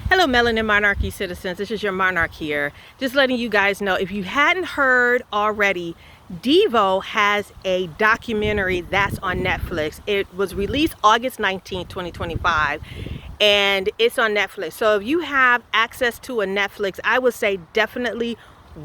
Hello, Melanin Monarchy citizens. This is your Monarch here. Just letting you guys know, if you hadn't heard already, Devo has a documentary that's on Netflix. It was released August 19th, 2025, and it's on Netflix. So if you have access to a Netflix, I would say definitely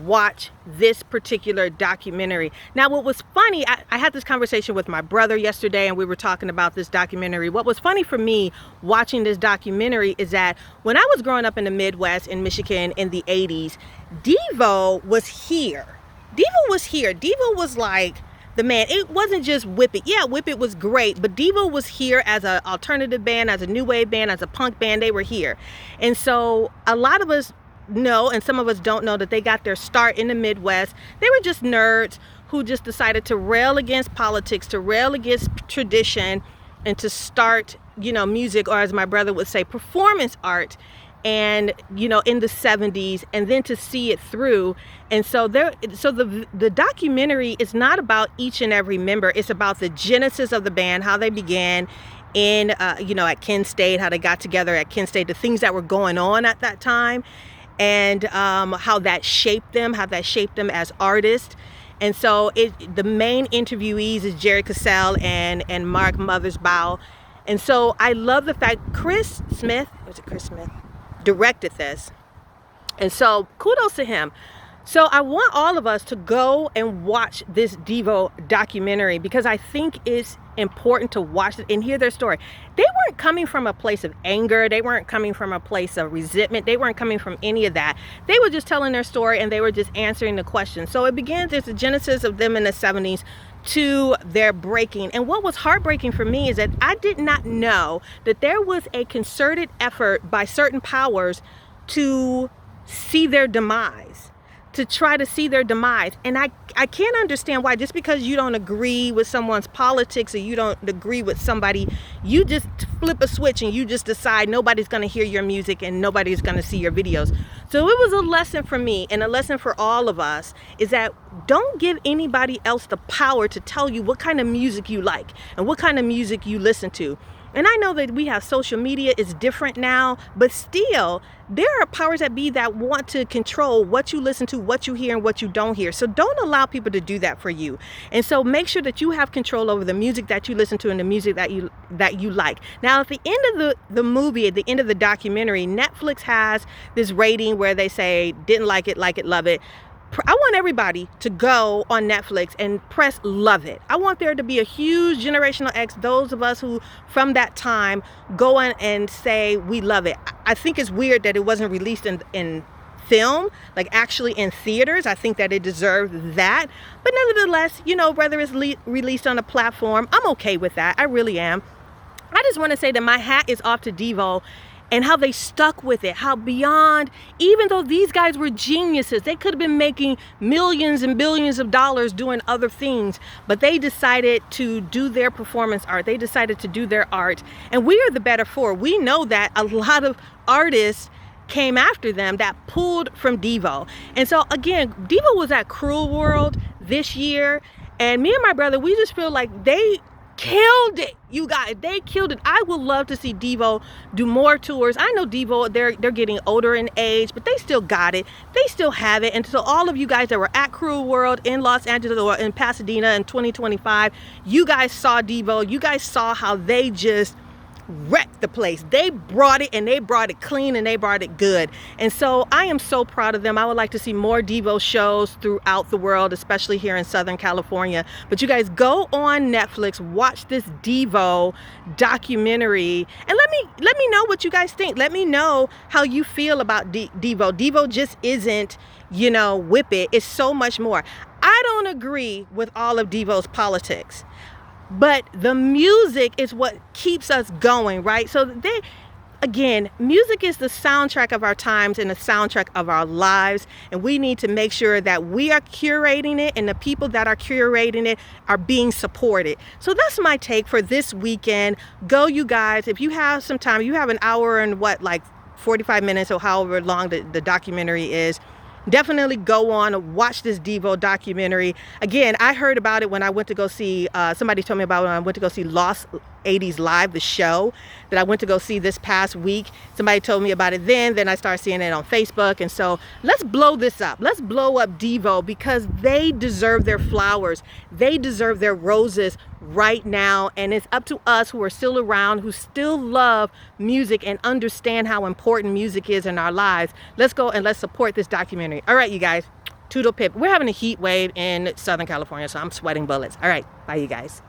watch this particular documentary. Now, what was funny, I had this conversation with my brother yesterday, and we were talking about this documentary. What was funny for me watching this documentary is that when I was growing up in the Midwest in Michigan in the 80s, Devo was here. Devo was here. Devo was like the man. It wasn't just Whip It. Yeah, Whip It was great, but Devo was here as an alternative band, as a new wave band, as a punk band. They were here. And so a lot of us know, and some of us don't know, that they got their start in the Midwest. They were just nerds who just decided to rail against politics, to rail against tradition, and to start, music, or as my brother would say, performance art, and in the 70s, and then to see it through. And so the documentary is not about each and every member. It's about the genesis of the band, how they began in at Kent State, how they got together at Kent State, the things that were going on at that time, and how that shaped them as artists. And so the main interviewees is Jerry Cassell and Mark Mothersbaugh. And so I love the fact Chris Smith directed this. And so kudos to him. So I want all of us to go and watch this Devo documentary, because I think it's important to watch it and hear their story. They weren't coming from a place of anger. They weren't coming from a place of resentment. They weren't coming from any of that. They were just telling their story, and they were just answering the questions. So it begins as the genesis of them in the 70s to their breaking. And what was heartbreaking for me is that I did not know that there was a concerted effort by certain powers to see their demise. To try to see their demise. And I can't understand why, just because you don't agree with someone's politics, or you don't agree with somebody, you just flip a switch and you just decide nobody's going to hear your music and nobody's going to see your videos. So it was a lesson for me, and a lesson for all of us, is that don't give anybody else the power to tell you what kind of music you like and what kind of music you listen to. And I know that we have social media, is different now, but still, there are powers that be that want to control what you listen to, what you hear, and what you don't hear. So don't allow people to do that for you. And so make sure that you have control over the music that you listen to and the music that you like. Now, at the end of the movie, at the end of the documentary, Netflix has this rating where they say, didn't like it, love it. I want everybody to go on Netflix and press love it. I want there to be a huge generational X, those of us who from that time go on and say we love it. I think it's weird that it wasn't released in film, like actually in theaters. I think that it deserved that. But nevertheless, whether it's released on a platform, I'm okay with that. I really am. I just want to say that my hat is off to Devo and how they stuck with it, how beyond, even though these guys were geniuses, they could have been making millions and billions of dollars doing other things, but they decided to do their performance art. They decided to do their art, and we are the better for. We know that a lot of artists came after them that pulled from Devo. And so again, Devo was at Cruel World this year, and me and my brother, we just feel like they killed it. You guys, they killed it. I would love to see Devo do more tours. I know Devo, they're getting older in age, but they still got it. They still have it. And so all of you guys that were at Cruel World in Los Angeles or in Pasadena in 2025, you guys saw Devo. You guys saw how they just wrecked the place. They brought it, and they brought it clean, and they brought it good. And so I am so proud of them. I would like to see more Devo shows throughout the world, especially here in Southern California. But you guys go on Netflix, watch this Devo documentary, and let me know what you guys think. Let me know how you feel about Devo. Devo just isn't, Whip It. It's so much more. I don't agree with all of Devo's politics, but the music is what keeps us going, right? So music is the soundtrack of our times and the soundtrack of our lives. And we need to make sure that we are curating it, and the people that are curating it are being supported. So that's my take for this weekend. Go, you guys. If you have some time, you have an hour and 45 minutes or however long the documentary is. Definitely go on and watch this Devo documentary. Again, I heard about it when I went to go see, somebody told me about it when I went to go see 80s Live, the show that I went to go see this past week. Somebody told me about it then I started seeing it on Facebook. And so let's blow this up. Let's blow up Devo, because they deserve their flowers. They deserve their roses right now. And it's up to us who are still around, who still love music and understand how important music is in our lives. Let's go and let's support this documentary. All right, you guys. Toodle pip. We're having a heat wave in Southern California, so I'm sweating bullets. All right. Bye, you guys.